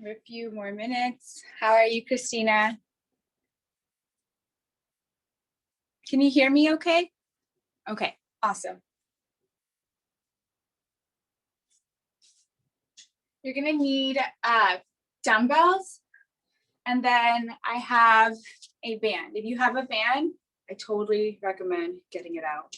For a few more minutes. How are you, Christina? Can you hear me okay? Okay, awesome. You're gonna need dumbbells, and then I have a band. If you have a band, I totally recommend getting it out.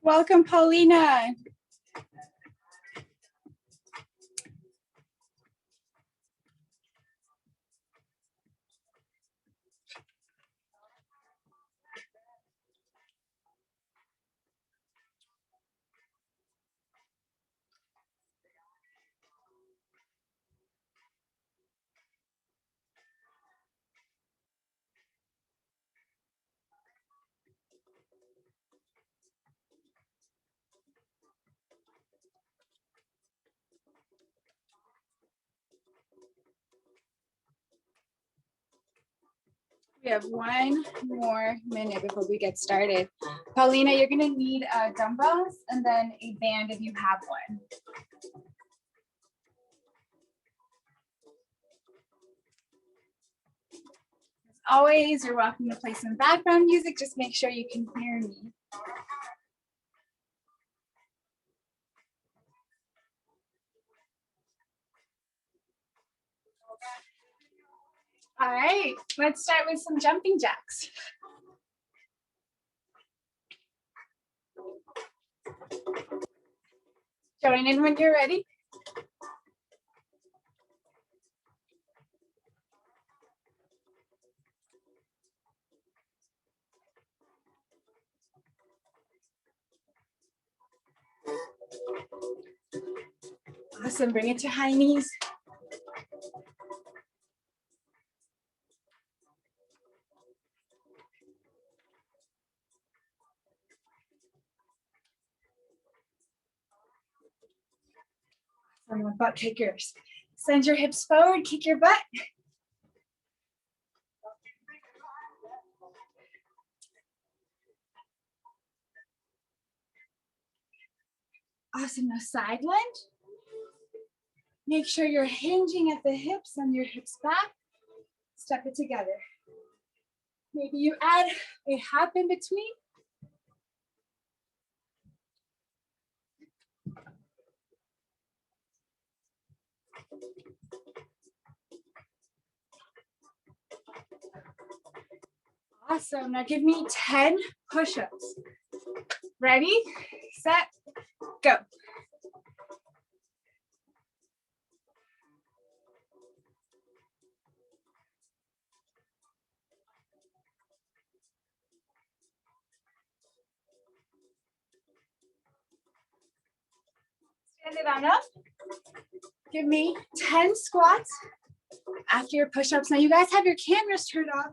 Welcome, Paulina. We have one more minute before we get started. Paulina, you're gonna need dumbbells and then a band if you have one. As always, you're welcome to play some background music. Just make sure you can hear me. All right, let's start with some jumping jacks. Join in when you're ready. Awesome, bring it to high knees. Butt kickers. Send your hips forward, kick your butt. Awesome, now side lunge. Make sure you're hinging at the hips and your hips back. Step it together. Maybe you add a hop in between. Awesome, now give me 10 push-ups. Ready, set, go. Stand it on up. Give me 10 squats after your push-ups. Now you guys have your cameras turned off.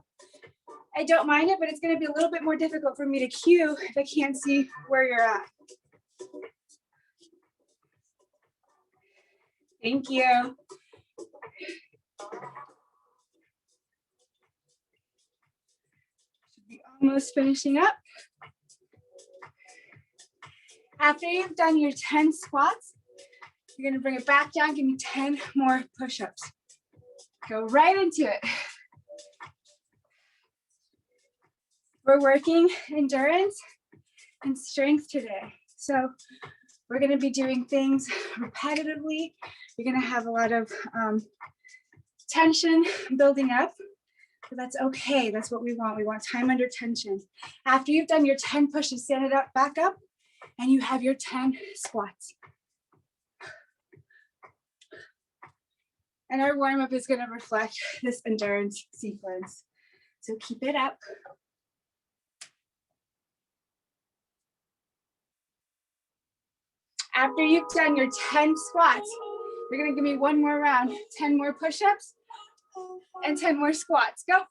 I don't mind it, but it's gonna be a little bit more difficult for me to cue if I can't see where you're at. Thank you. Should be almost finishing up. After you've done your 10 squats, you're gonna bring it back down, give me 10 more push-ups. Go right into it. We're working endurance and strength today. So we're going to be doing things repetitively. You're going to have a lot of tension building up, but that's okay. That's what we want. We want time under tension. After you've done your 10 pushes, stand it up, back up, and you have your 10 squats. And our warm-up is going to reflect this endurance sequence. So keep it up. After you've done your 10 squats, you're going to give me one more round, 10 more push-ups and 10 more squats. Go.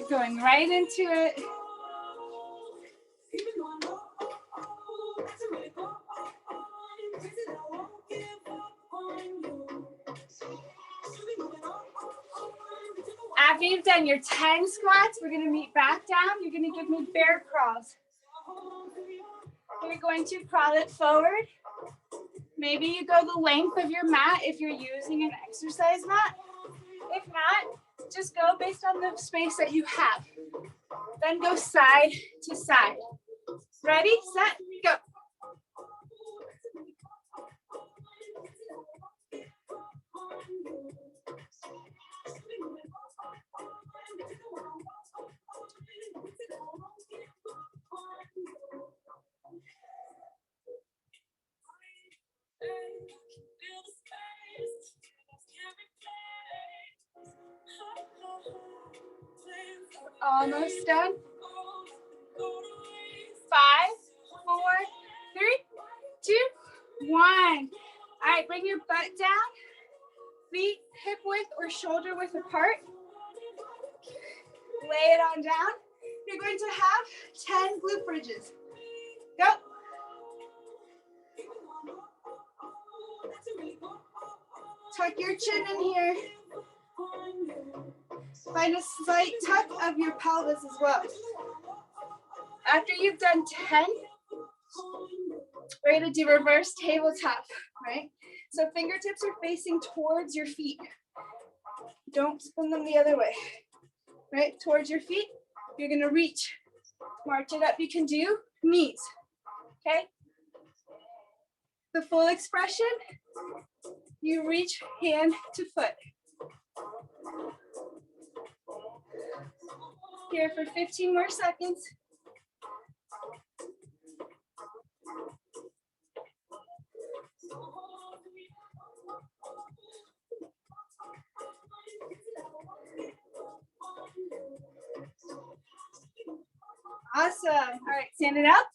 Going right into it. After you've done your 10 squats, we're going to meet back down. You're going to give me bear crawls. You're going to crawl it forward. Maybe you go the length of your mat if you're using an exercise mat. If not, just go based on the space that you have. Then go side to side. Ready, set, go. Almost done. 5, 4, 3, 2, 1. All right, bring your butt down. Feet hip width or shoulder width apart. Lay it on down. You're going to have 10 glute bridges. Go. Tuck your chin in here. Find a slight tuck of your pelvis as well. After you've done 10, we're going to do reverse tabletop, right? So fingertips are facing towards your feet. Don't spin them the other way, right? Towards your feet. You're going to reach. March it up. You can do knees, okay? The full expression, you reach hand to foot. Here for 15 more seconds. Awesome. All right, stand it up.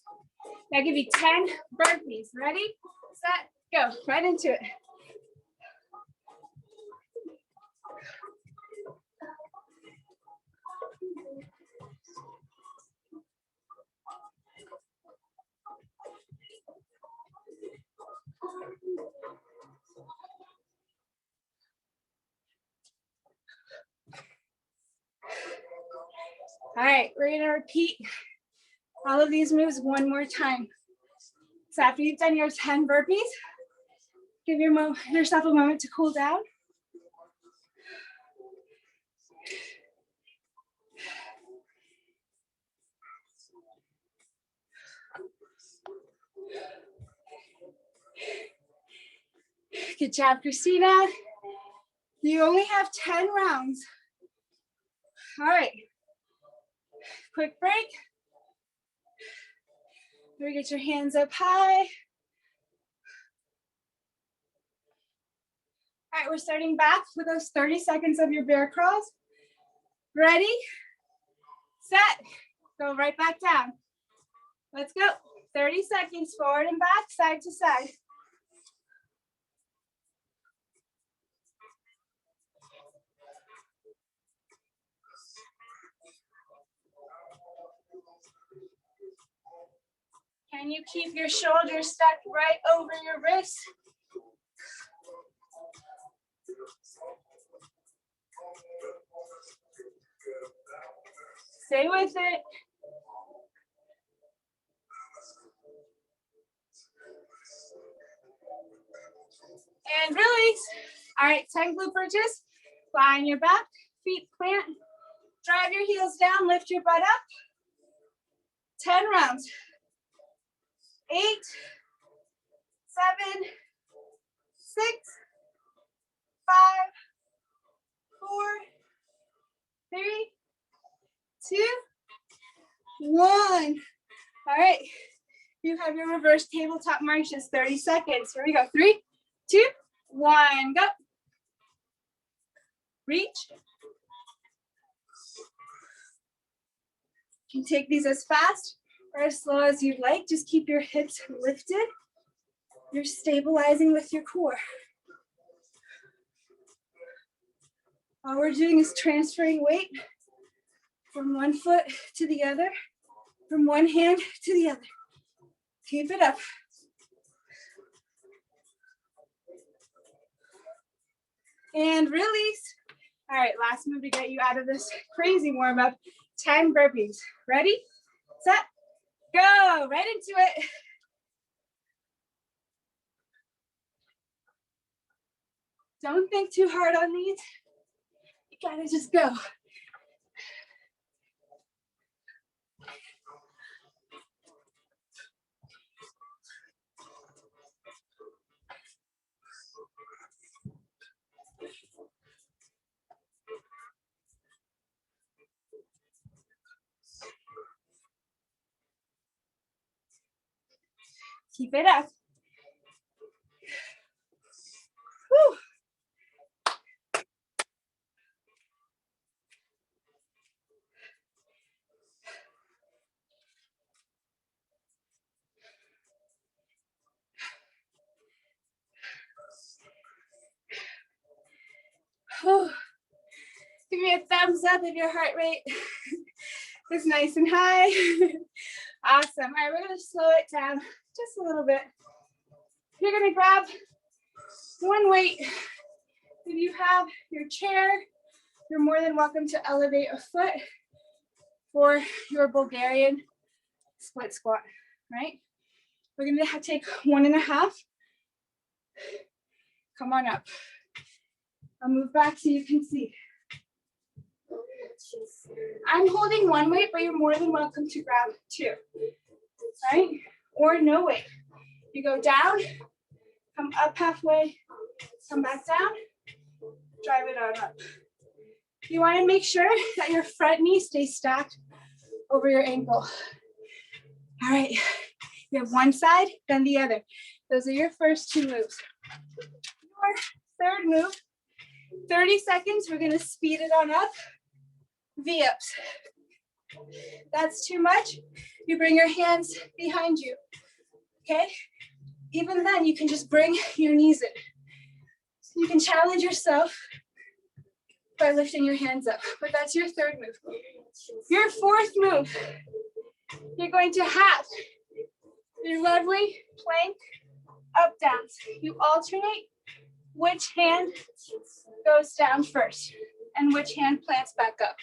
Now give you 10 burpees. Ready, set, go. Right into it. All right, we're gonna repeat all of these moves one more time. So after you've done your 10 burpees, give yourself a moment to cool down. Good job, Christina. You only have 10 rounds. All right, quick break. Here, get your hands up high. All right, we're starting back with those 30 seconds of your bear crawls. Ready, set, go right back down. Let's go. 30 seconds forward and back, side to side. Can you keep your shoulders stacked right over your wrists? Stay with it. And release. All right, 10 glute bridges. Lie on your back, feet plant. Drive your heels down, lift your butt up. 10 rounds. 8, 7, 6, 5, 4, 3, 2, 1. All right. You have your reverse tabletop marches, 30 seconds. Here we go. 3, 2, 1, go. Reach. You can take these as fast or as slow as you'd like. Just keep your hips lifted. You're stabilizing with your core. All we're doing is transferring weight from one foot to the other, from one hand to the other. Keep it up. And release. All right, last move to get you out of this crazy warm up. 10 burpees. Ready, set, go. Right into it. Don't think too hard on these. You gotta just go. Keep it up. Whew. Whew. Give me a thumbs up if your heart rate is nice and high. Awesome. All right, we're gonna slow it down just a little bit. You're gonna grab one weight. If you have your chair, you're more than welcome to elevate a foot for your Bulgarian split squat, right? We're gonna take 1.5. Come on up. I'll move back so you can see. I'm holding one weight, but you're more than welcome to grab 2, right? Or no weight. You go down, come up halfway, come back down, drive it on up. You want to make sure that your front knee stays stacked over your ankle. All right, you have one side, then the other. Those are your first 2 moves. Your third move, 30 seconds, we're gonna speed it on up. V-ups. That's too much. You bring your hands behind you, okay? Even then, you can just bring your knees in. You can challenge yourself by lifting your hands up, but that's your third move. Your fourth move, you're going to have your lovely plank up downs. You alternate which hand goes down first and which hand plants back up.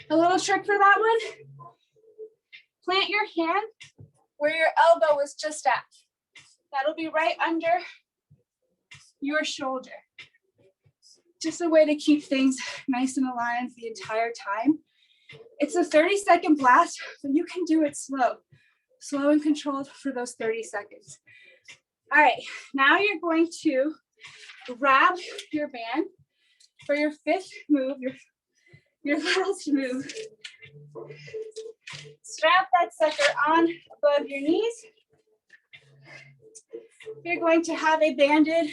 A little trick for that one, plant your hand where your elbow was just at. That'll be right under your shoulder. Just a way to keep things nice and aligned the entire time. It's a 30-second blast, but you can do it slow and controlled for those 30 seconds. All right, now you're going to grab your band for your 5th move, your last move. Strap that sucker on above your knees. You're going to have a banded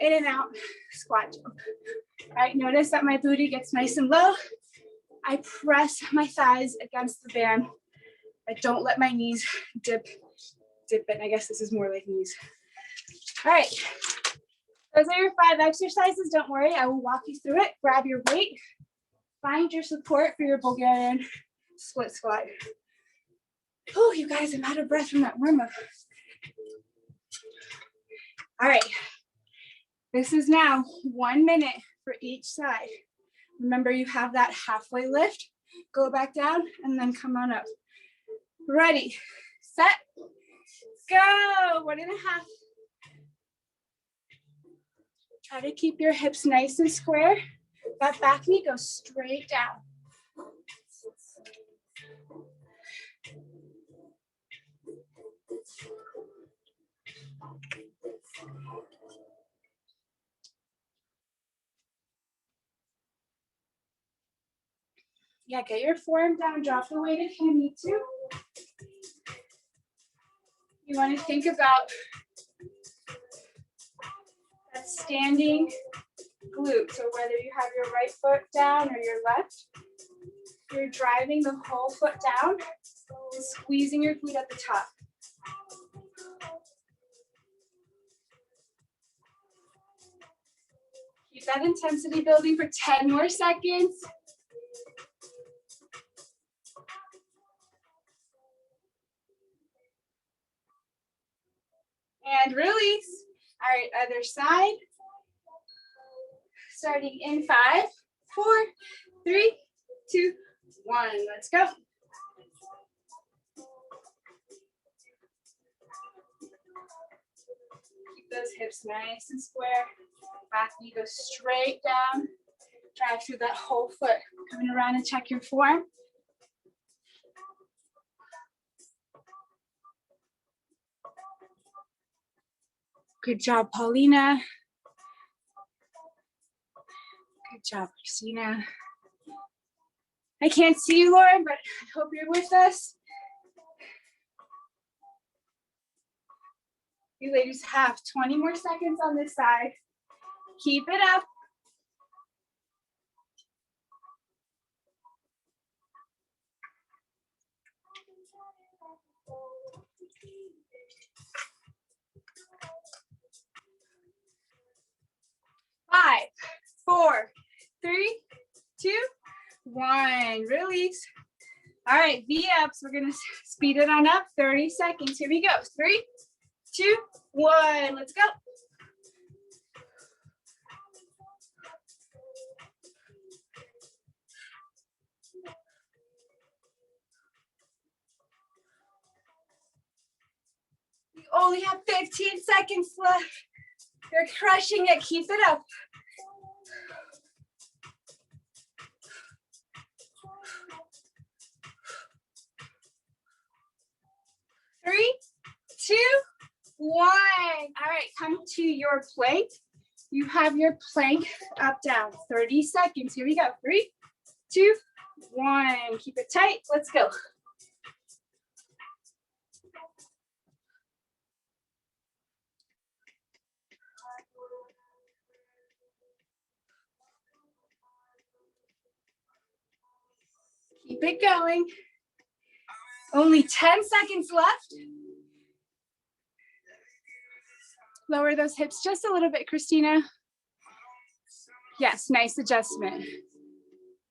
in and out squat jump. All right, notice that my booty gets nice and low. I press my thighs against the band. I don't let my knees dip in. I guess this is more like knees. All right, those are your 5 exercises. Don't worry, I will walk you through it. Grab your weight. Find your support for your Bulgarian split squat. Oh, you guys, I'm out of breath from that warm up. All right. This is now 1 minute for each side. Remember, you have that halfway lift. Go back down and then come on up. Ready, set, go. 1.5. Try to keep your hips nice and square. That back knee goes straight down. Yeah, get your forearm down, drop the weight if you need to. You want to think about that standing glute. So whether you have your right foot down or your left, you're driving the whole foot down and squeezing your glute at the top. Keep that intensity building for 10 more seconds. And release. All right, other side. Starting in 5, 4, 3, 2, 1. Let's go. Keep those hips nice and square. Back knee goes straight down. Drive through that whole foot. Coming around and check your form. Good job, Paulina. Good job, Christina. I can't see you, Lauren, but I hope you're with us. You ladies have 20 more seconds on this side. Keep it up. Five, 4, 3, 2, 1. Release. All right, V-ups. We're going to speed it on up. 30 seconds. Here we go. 3, 2, 1. Let's go. We only have 15 seconds left. You're crushing it. Keep it up. Three, 2, 1. All right, come to your plank. You have your plank up, down. 30 seconds. Here we go. 3, 2, 1. Keep it tight. Let's go. Keep it going. Only 10 seconds left. Lower those hips just a little bit, Christina. Yes, nice adjustment.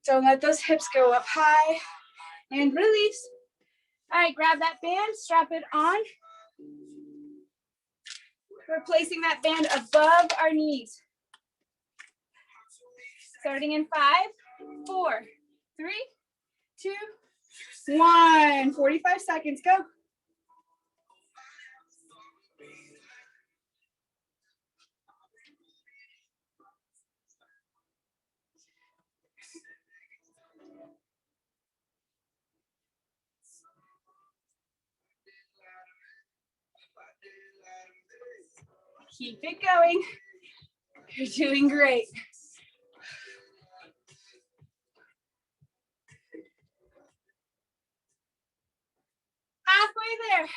Don't let those hips go up high. And release. All right, grab that band, strap it on. We're placing that band above our knees. Starting in 5, 4, 3, 2, 1. 45 seconds, go. Keep it going. You're doing great. Halfway there.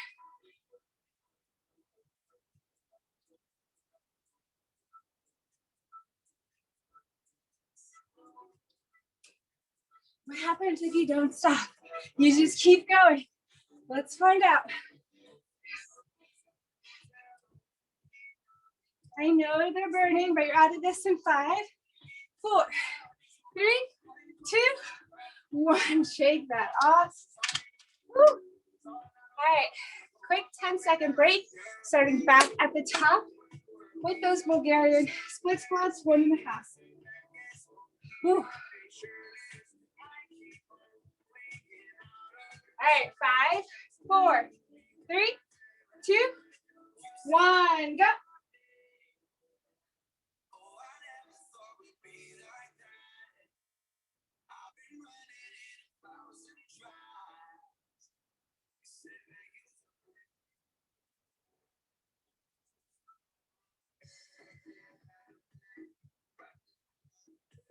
What happens if you don't stop? You just keep going. Let's find out. I know they're burning, but you're out of this in 5, 4, 3, 2, 1. Shake that off. Woo. All right, quick 10-second break, starting back at the top with those Bulgarian split squats, 1.5. Whew. All right, 5, 4, 3, 2, 1, go.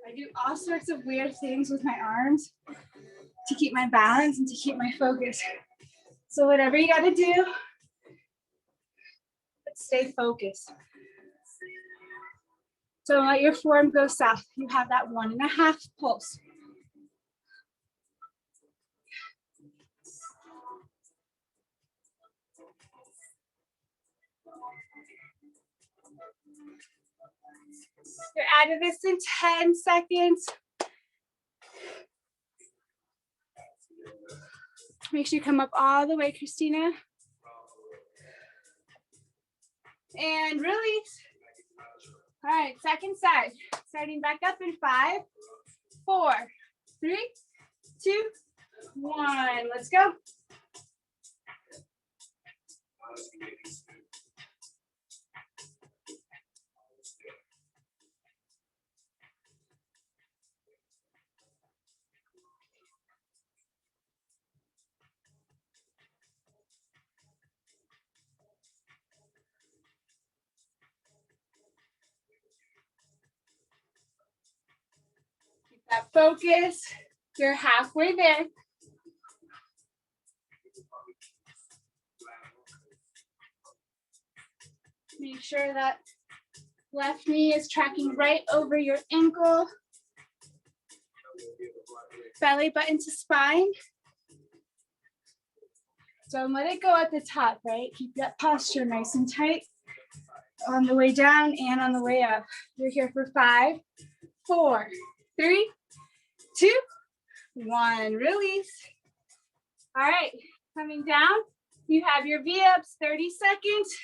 I do all sorts of weird things with my arms to keep my balance and to keep my focus. So whatever you gotta do, but stay focused. Don't let your form go south. You have that 1.5 pulse. You're out of this in 10 seconds. Make sure you come up all the way, Christina. And release. All right, second side. Starting back up in 5, 4, 3, 2, 1. Let's go. Keep that focus. You're halfway there. Make sure that left knee is tracking right over your ankle. Belly button to spine. Don't let it go at the top, right? Keep that posture nice and tight on the way down and on the way up. You're here for 5, 4, 3, 2, 1. Release. All right, coming down. You have your V-ups, 30 seconds.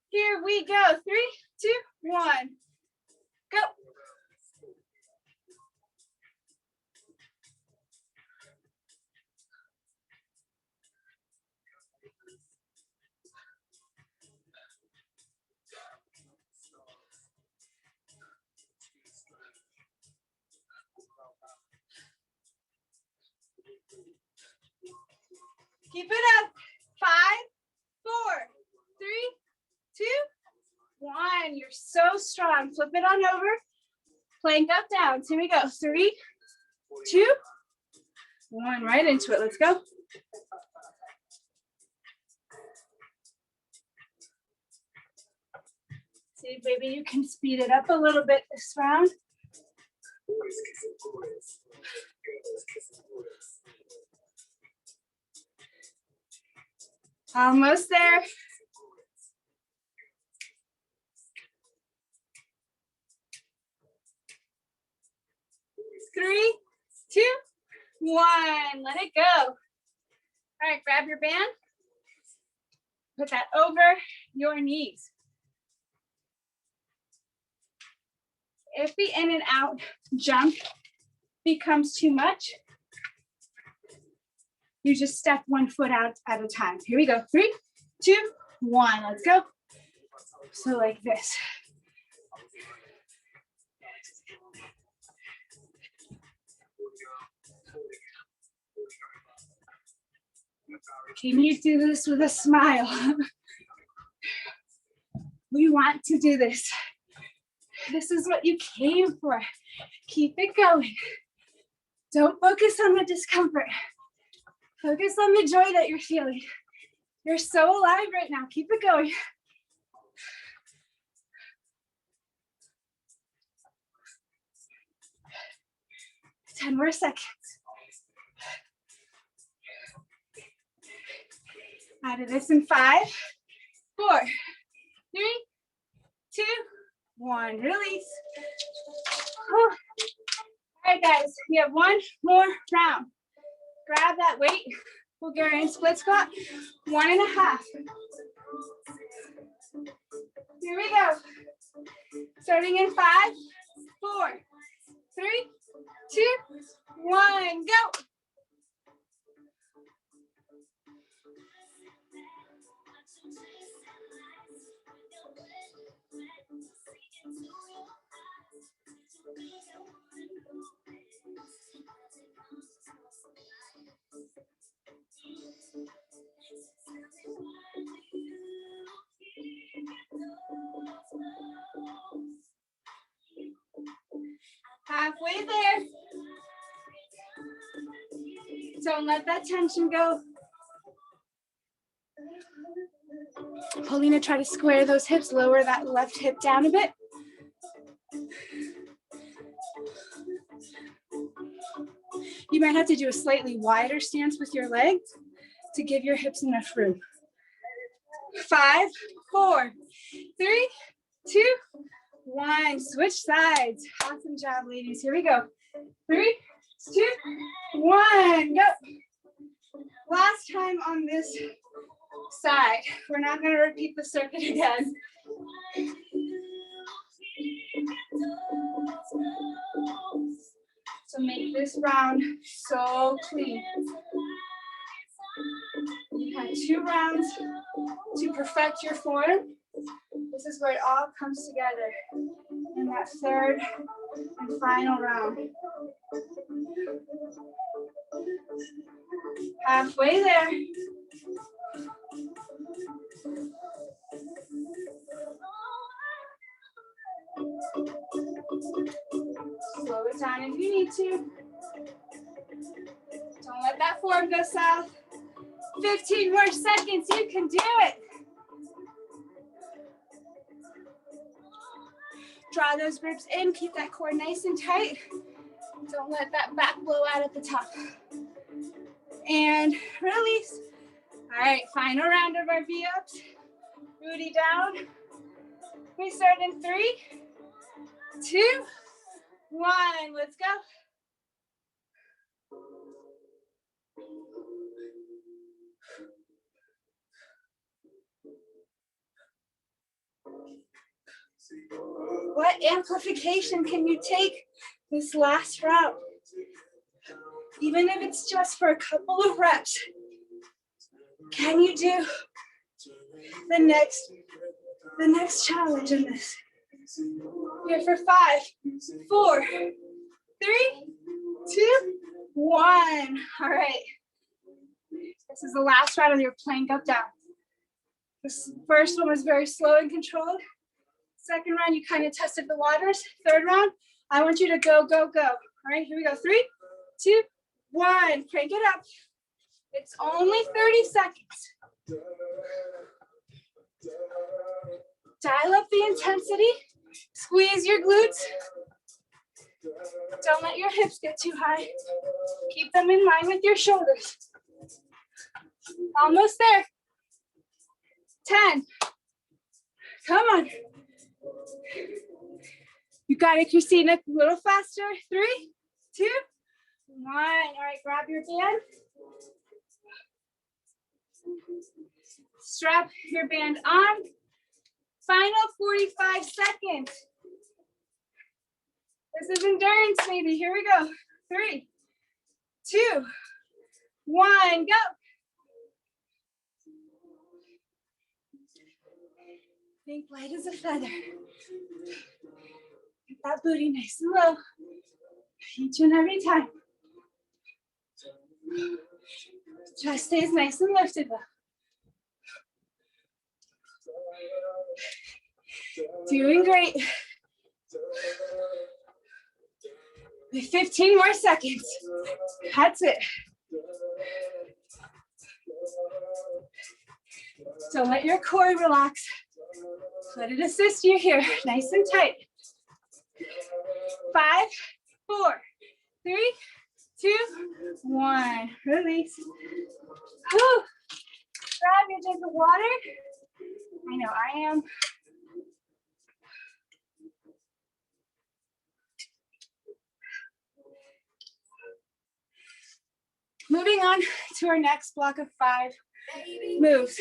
Here we go. 3, 2, 1. Go. Keep it up. 5, 4, 3, 2, 1. You're so strong. Flip it on over. Plank up, down. Here we go. 3, 2, 1. Right into it. Let's go. See, baby, you can speed it up a little bit this round. Almost there. 3, 2, 1. Let it go. All right, grab your band. Put that over your knees. If the in and out jump becomes too much, you just step 1 foot out at a time. Here we go. 3, 2, 1. Let's go. So like this. Can you do this with a smile? We want to do this. This is what you came for. Keep it going. Don't focus on the discomfort. Focus on the joy that you're feeling. You're so alive right now. Keep it going. Ten more seconds. Out of this in 5, 4, 3, 2, 1. Release. All right, guys, we have 1 more round. Grab that weight, Bulgarian split squat, 1.5. Here we go. Starting in 5, 4, 3, 2, 1, go. Halfway there. Don't let that tension go. Paulina, try to square those hips, lower that left hip down a bit. You might have to do a slightly wider stance with your legs to give your hips enough room. 5, 4, 3, 2, 1. Switch sides. Awesome job, ladies. Here we go. 3, 2, 1. Go. Last time on this side. We're not going to repeat the circuit again. So make this round so clean. You had 2 rounds to perfect your form. This is where it all comes together in that third and final round. Halfway there. Slow it down if you need to. Don't let that form go south. 15 more seconds, you can do it. Draw those ribs in, keep that core nice and tight. Don't let that back blow out at the top. And release. All right, final round of our V-ups. Booty down. We start in 3, 2, 1. Let's go. What amplification can you take this last round? Even if it's just for a couple of reps, can you do the next challenge in this? Here for 5, 4, 3, 2, 1. All right. This is the last round of your plank up down. This first one was very slow and controlled. Second round, you kind of tested the waters. Third round, I want you to go, go, go. All right, here we go. 3, 2, 1. Crank it up. It's only 30 seconds. Dial up the intensity. Squeeze your glutes. Don't let your hips get too high. Keep them in line with your shoulders. Almost there. 10. Come on. You got it, Christina. A little faster. 3, 2, 1. All right, grab your band. Strap your band on. Final 45 seconds. This is endurance, baby. Here we go. 3, 2, 1, go. Think light as a feather. Get that booty nice and low. Each and every time. Chest stays nice and lifted though. Doing great. 15 more seconds. That's it. Don't let your core relax. Let it assist you here, nice and tight. 5, 4, 3, 2, 1. Release. Whew. Grab your drink of water. I know I am. Moving on to our next block of 5 moves.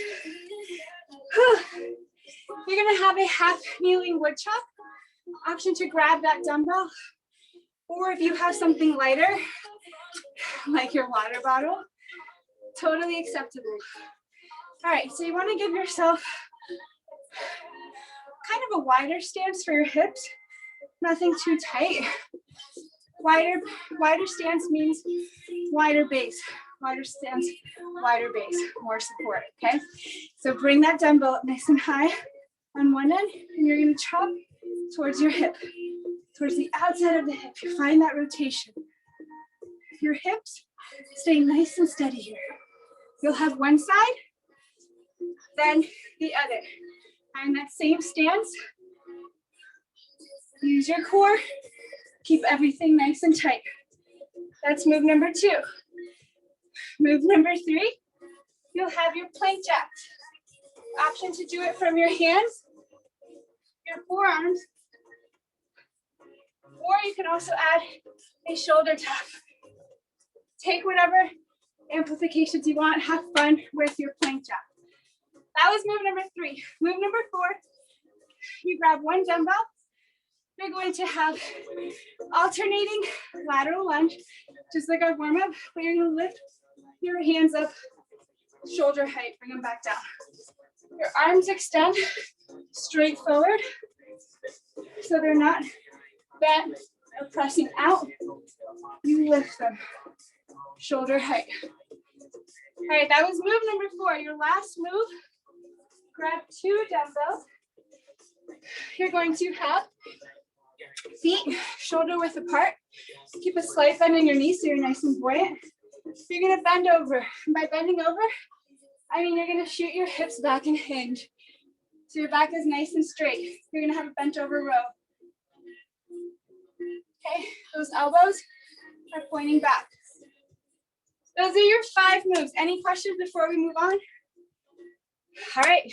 You're gonna have a half kneeling wood chop. Option to grab that dumbbell, or if you have something lighter, like your water bottle, totally acceptable. All right, so you wanna give yourself kind of a wider stance for your hips, nothing too tight. Wider stance means wider base. Wider stance, wider base, more support, okay? So bring that dumbbell up nice and high on one end, and you're gonna chop towards your hip, towards the outside of the hip. You find that rotation. Your hips stay nice and steady here. You'll have one side, then the other. And that same stance, use your core, keep everything nice and tight. That's move number 2. Move number 3, you'll have your plank jacks. Option to do it from your hands, your forearms, or you can also add a shoulder tap. Take whatever amplifications you want, have fun with your plank jack. That was move number 3. Move number 4, you grab one dumbbell. You're going to have alternating lateral lunge, just like our warm up, but you're gonna lift your hands up, shoulder height, bring them back down. Your arms extend straight forward, so they're not bent or pressing out. You lift them, shoulder height. All right, that was move number 4. Your last move, grab 2 dumbbells. You're going to have feet shoulder width apart. Keep a slight bend in your knees so you're nice and buoyant. You're gonna bend over. And by bending over, I mean you're gonna shoot your hips back and hinge. So your back is nice and straight. You're gonna have a bent over row. Okay, those elbows are pointing back. Those are your 5 moves. Any questions before we move on? All right,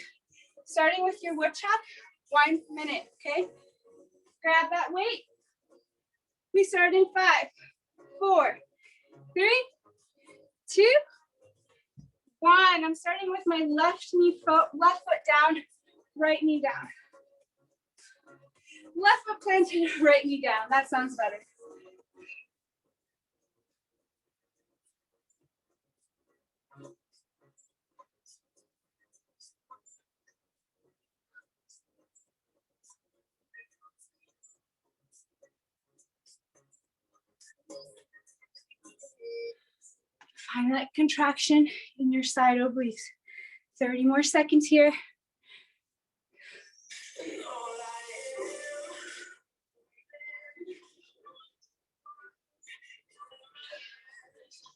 starting with your wood chop, 1 minute, okay? Grab that weight. We start in 5, 4, 3, 2, 1. I'm starting with my left foot down, right knee down. Left foot planted, right knee down. That sounds better. Find that contraction in your side obliques. 30 more seconds here.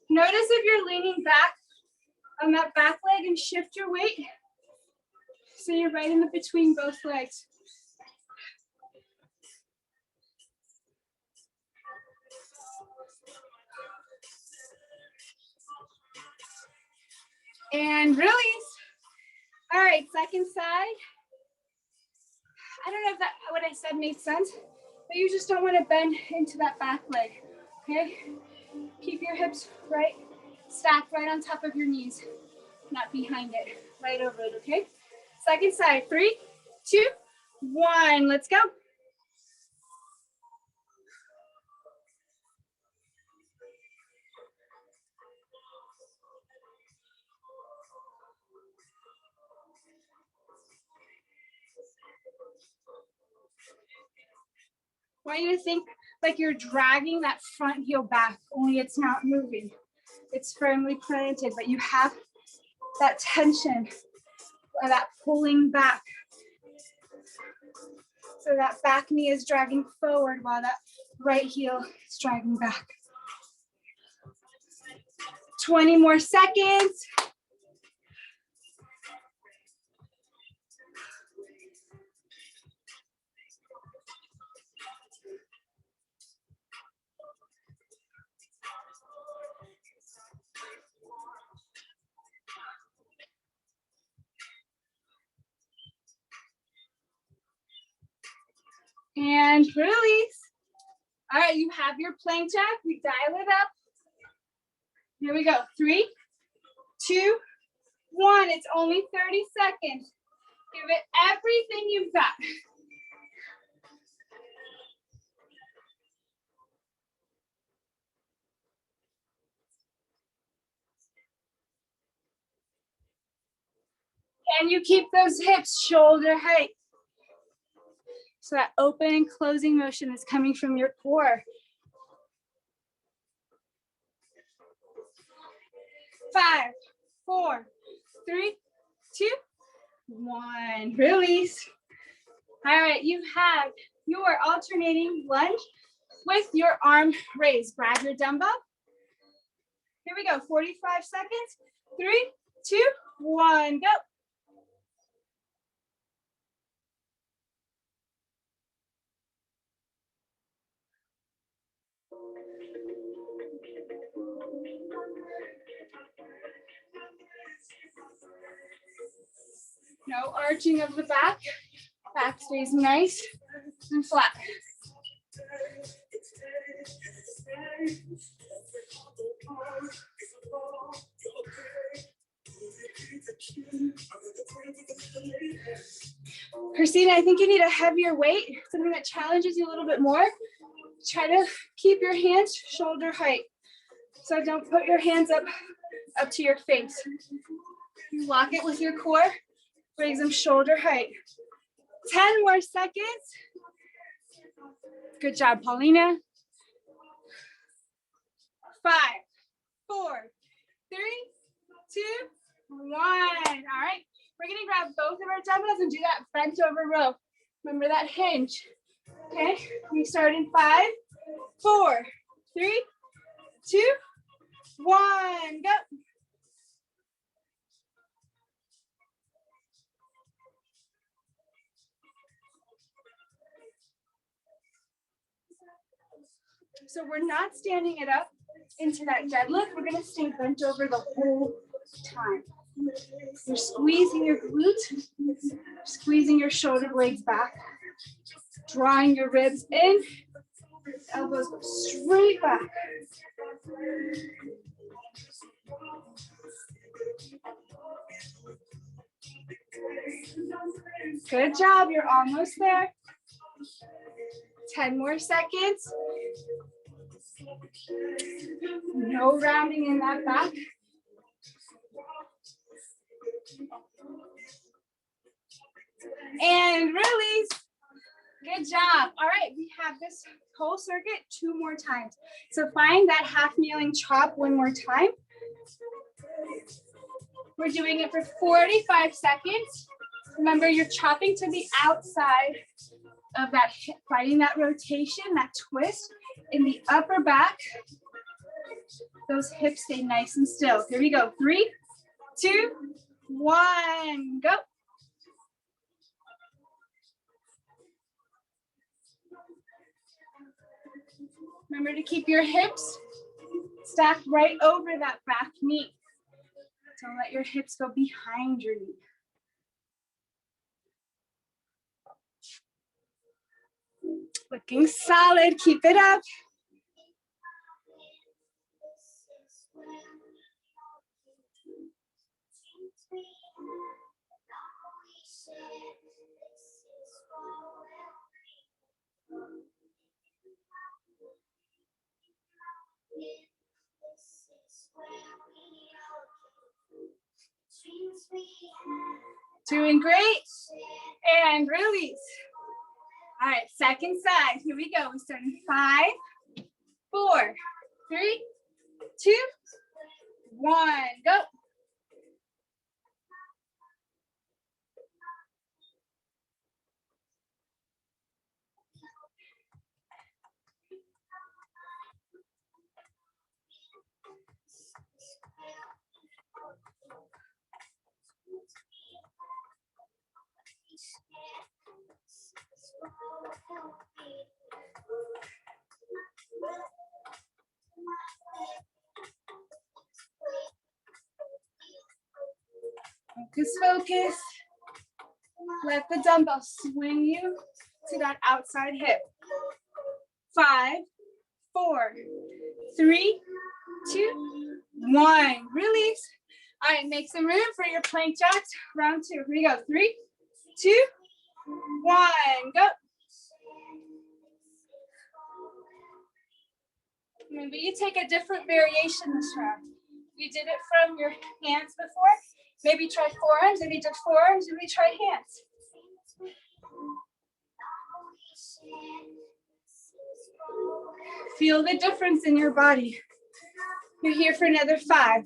Notice if you're leaning back on that back leg and shift your weight so you're right in the between both legs. And release. All right, second side. I don't know if that what I said made sense, but you just don't want to bend into that back leg, okay? Keep your hips right, stacked right on top of your knees, not behind it, right over it, okay? Second side, 3, 2, 1, let's go. I want you to think like you're dragging that front heel back, only it's not moving. It's firmly planted, but you have that tension or that pulling back. So that back knee is dragging forward while that right heel is dragging back. 20 more seconds. And release. All right, you have your plank jack. We dial it up. Here we go. 3, 2, 1. It's only 30 seconds. Give it everything you've got. Can you keep those hips shoulder height? So that open and closing motion is coming from your core. 5, 4, 3, 2, 1. Release. All right, you have your alternating lunge with your arm raised. Grab your dumbbell. Here we go. 45 seconds. 3, 2, 1. Go. No arching of the back. Back stays nice and flat. Christina, I think you need a heavier weight, something that challenges you a little bit more. Try to keep your hands shoulder height. So don't put your hands up to your face. You lock it with your core, raise them shoulder height. 10 more seconds. Good job, Paulina. 5, 4, 3, 2, 1. All right. We're going to grab both of our dumbbells and do that bent over row. Remember that hinge. Okay. We start in 5, 4, 3, 2, 1. Go. So we're not standing it up into that deadlift. We're going to stay bent over the whole time. You're squeezing your glutes, squeezing your shoulder blades back, drawing your ribs in, elbows go straight back. Good job, you're almost there. 10 more seconds. No rounding in that back. And release. Good job. All right, we have this whole circuit 2 more times. So find that half kneeling chop 1 more time. We're doing it for 45 seconds. Remember, you're chopping to the outside of that hip, finding that rotation, that twist in the upper back. Those hips stay nice and still. Here we go. 3, 2, 1, go. Remember to keep your hips stacked right over that back knee. Don't let your hips go behind your knee. Looking solid, keep it up. Doing great. And release. All right, second side. Here we go. We start in 5, 4, 3, 2, 1. Go. Focus, focus. Let the dumbbell swing you to that outside hip. 5, 4, 3, 2, 1, release. All right, make some room for your plank jacks. Round 2, here we go. 3, 2, 1, go. Maybe you take a different variation this round. You did it from your hands before. Maybe try forearms. If you did forearms, maybe try hands. Feel the difference in your body. You're here for another 5,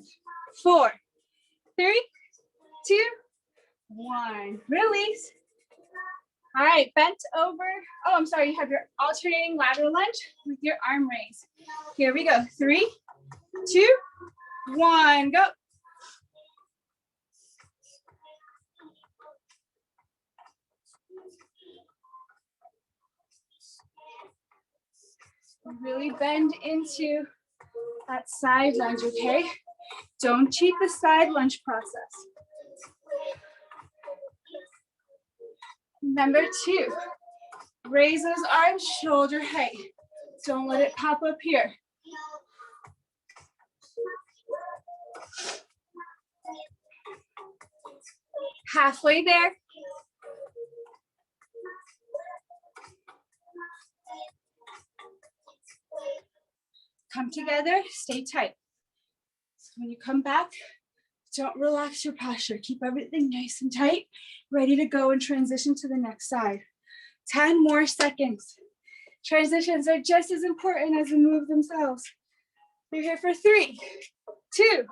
4, 3, 2, 1. Release. All right, bent over. Oh, I'm sorry. You have your alternating lateral lunge with your arm raise. Here we go. 3, 2, 1, go. Really bend into that side lunge, okay? Don't cheat the side lunge process. Number 2, raise those arms shoulder height. Don't let it pop up here. Halfway there. Come together, stay tight. So when you come back, don't relax your posture. Keep everything nice and tight, ready to go and transition to the next side. 10 more seconds. Transitions are just as important as the move themselves. You're here for 3, 2,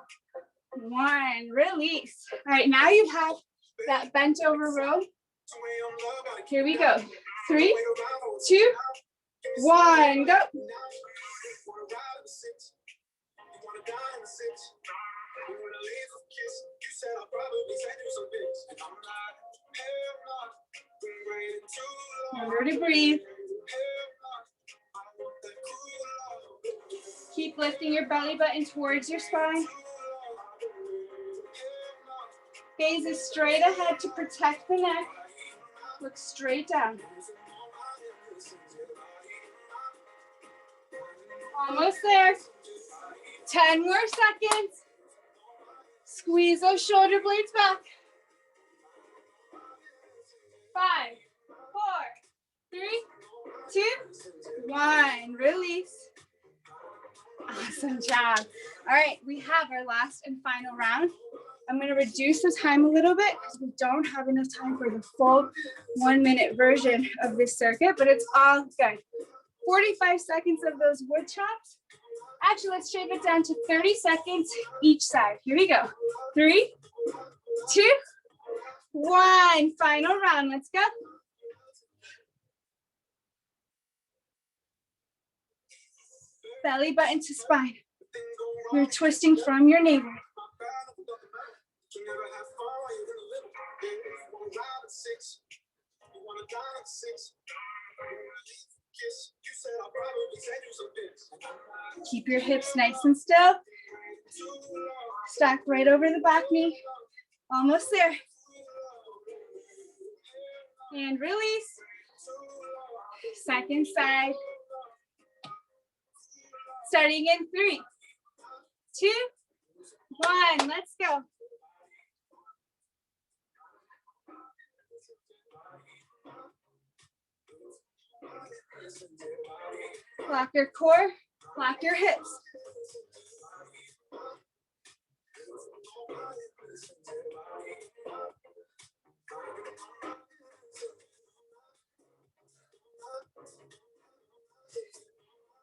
1, release. All right, now you have that bent over row. Here we go. 3, 2, 1, go. Remember to breathe. Keep lifting your belly button towards your spine. Gaze is straight ahead to protect the neck. Look straight down. Almost there. 10 more seconds. Squeeze those shoulder blades back. 5, 4, 3, 2, 1. Release. Awesome job. All right, we have our last and final round. I'm going to reduce the time a little bit because we don't have enough time for the full 1-minute version of this circuit, but it's all good. 45 seconds of those wood chops. Actually, let's shave it down to 30 seconds each side. Here we go. 3, 2, 1. Final round. Let's go. Belly button to spine. You're twisting from your navel. Keep your hips nice and still. Stack right over the back knee. Almost there. And release. Second side. Starting in 3, 2, 1. Let's go. Lock your core, lock your hips.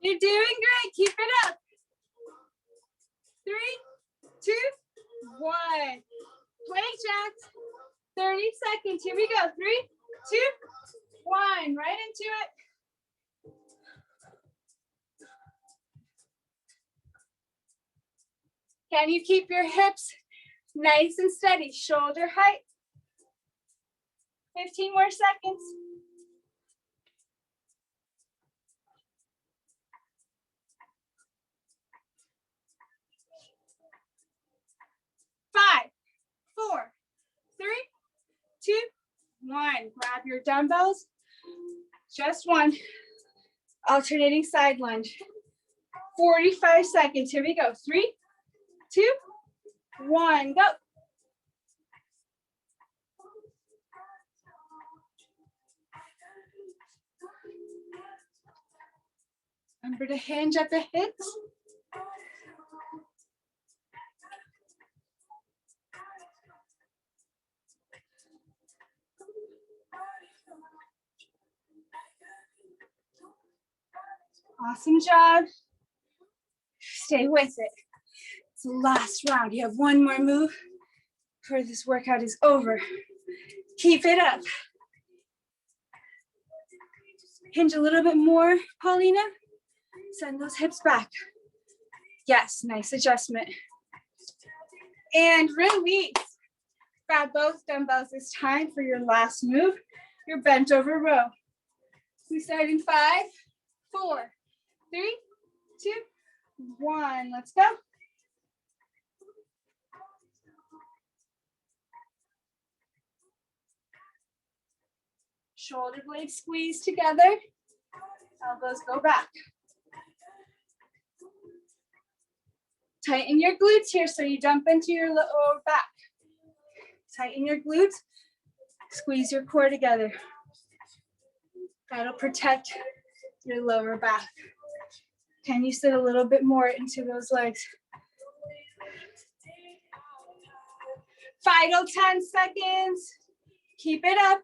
You're doing great. Keep it up. 3, 2, 1. Plank jacks. 30 seconds. Here we go. 3, 2, 1. Right into it. Can you keep your hips nice and steady? Shoulder height. 15 more seconds. 5, 4, 3, 2, 1. Grab your dumbbells. Just one. Alternating side lunge. 45 seconds. Here we go. 3, 2, 1, go. Remember to hinge at the hips. Awesome job. Stay with it. It's the last round. You have one more move before this workout is over. Keep it up. Hinge a little bit more, Paulina. Send those hips back. Yes, nice adjustment. And release. Grab both dumbbells this time for your last move, your bent over row. We start in 5, 4, 3, 2, 1. Let's go. Shoulder blades squeeze together. Elbows go back. Tighten your glutes here so you dump into your lower back. Tighten your glutes. Squeeze your core together. That'll protect your lower back. Can you sit a little bit more into those legs? Final 10 seconds. Keep it up.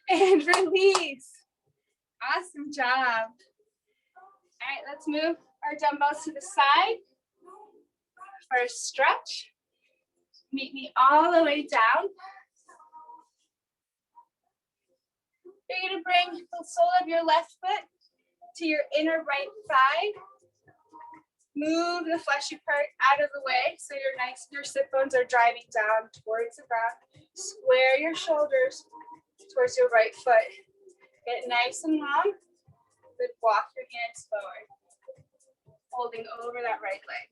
And release. Awesome job. All right, let's move our dumbbells to the side for a stretch. Meet me all the way down. You're going to bring the sole of your left foot to your inner right thigh. Move the fleshy part out of the way so your sit bones are driving down towards the ground. Square your shoulders towards your right foot. Get nice and long. Then walk your hands forward, holding over that right leg.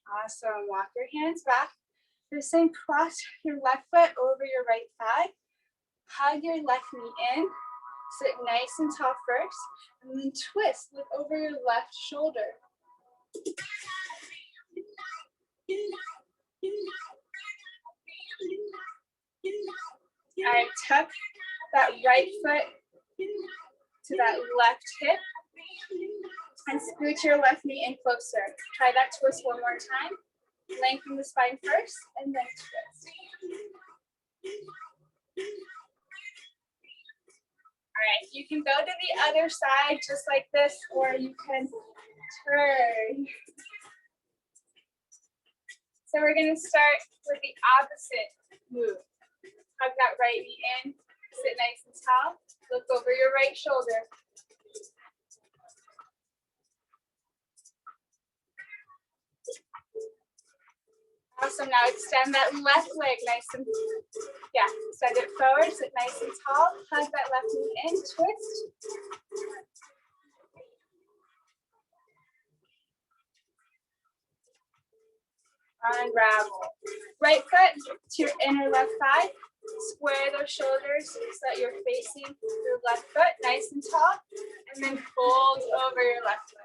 Awesome. Walk your hands back. Do the same, cross your left foot over your right thigh. Hug your left knee in. Sit nice and tall first, and then twist, look over your left shoulder. All right, tuck that right foot to that left hip, and scoot your left knee in closer. Try that twist one more time. Lengthen the spine first, and then twist. All right, you can go to the other side just like this, or you can turn. So we're going to start with the opposite move. Hug that right knee in, sit nice and tall, look over your right shoulder. Awesome, now extend that left leg nice and, extend it forward, sit nice and tall, hug that left knee in, twist. Unravel. Right foot to your inner left thigh, square those shoulders so that you're facing your left foot nice and tall, and then fold over your left leg.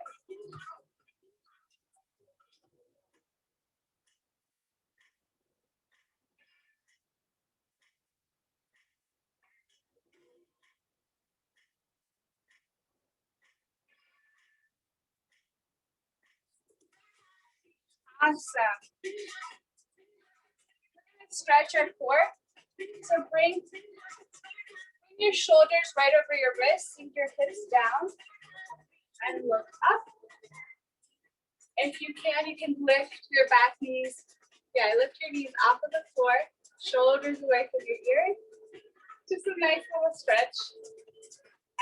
Awesome. Stretch your core. So bring your shoulders right over your wrists, sink your hips down, and look up. If you can lift your back knees. Lift your knees off of the floor, shoulders away from your ears. Just a nice little stretch.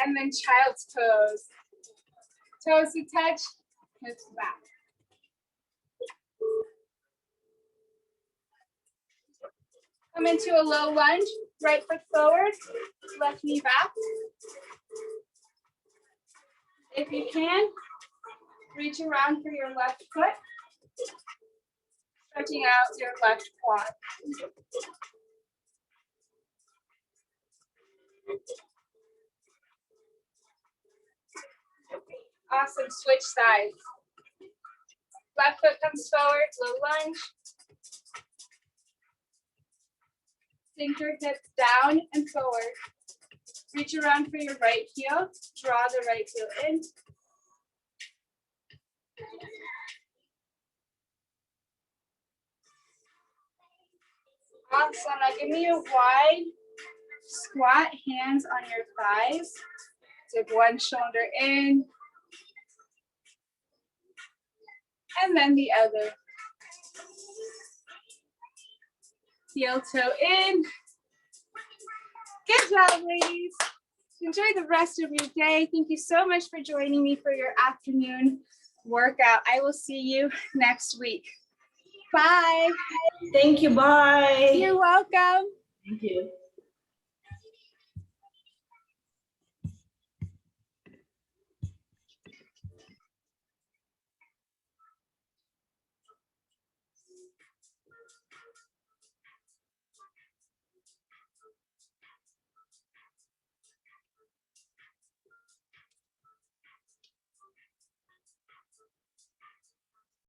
And then child's pose. Toes to touch, hips back. Come into a low lunge, right foot forward, left knee back. If you can, reach around for your left foot, stretching out your left quad. Awesome, switch sides. Left foot comes forward, low lunge. Sink your hips down and forward. Reach around for your right heel, draw the right heel in. Awesome, now give me a wide squat, hands on your thighs. Dip one shoulder in, and then the other. Heel toe in. Good job, ladies. Enjoy the rest of your day. Thank you so much for joining me for your afternoon workout. I will see you next week. Bye. Thank you. Bye. You're welcome. Thank you.